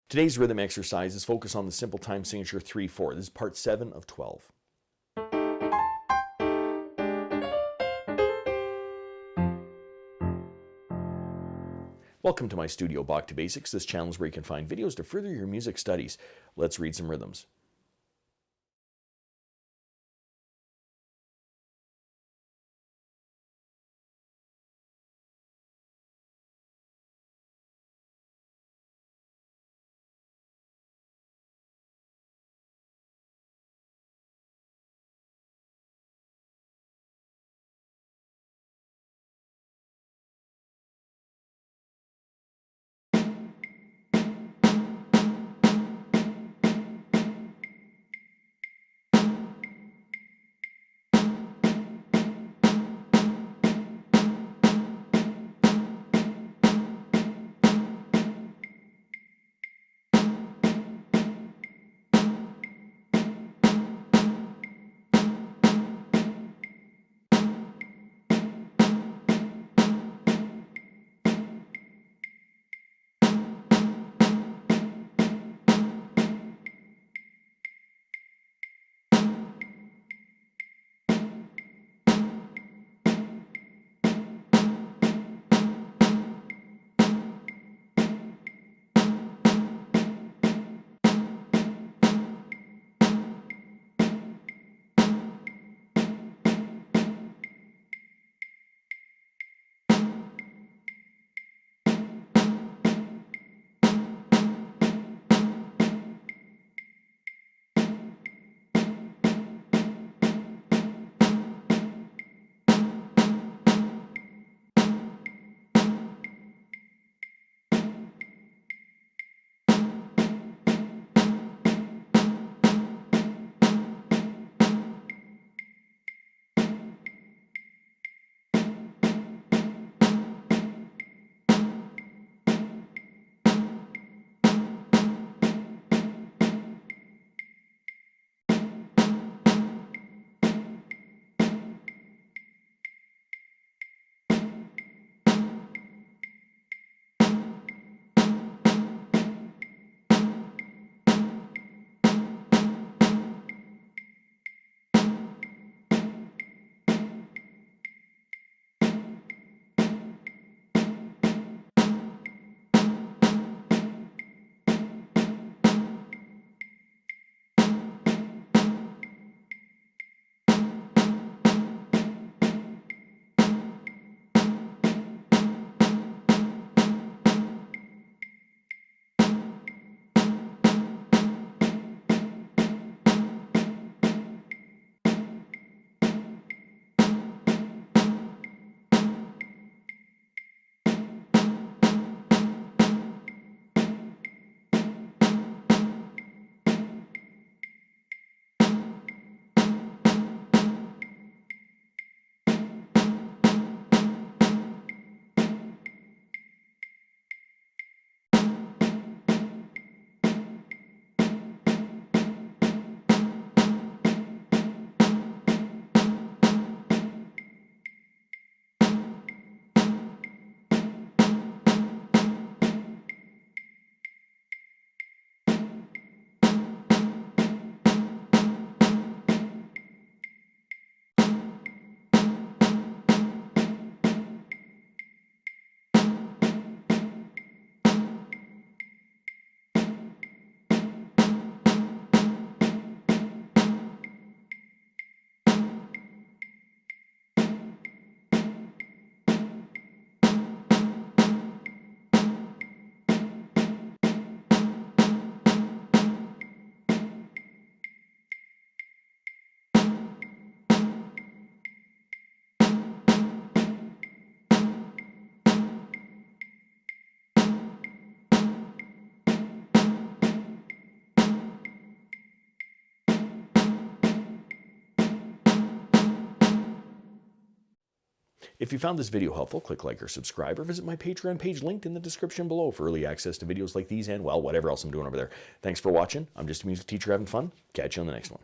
Today's rhythm exercise is focused on the simple time signature 3/4. This is part 7 of 12. Welcome to my studio, Bach To Basics. This channel is where you can find videos to further your music studies. Let's read some rhythms. If you found this video helpful, click like or subscribe, or visit my Patreon page linked in the description below for early access to videos like these and, well, whatever else I'm doing over there. Thanks for watching. I'm just a music teacher having fun. Catch you on the next one.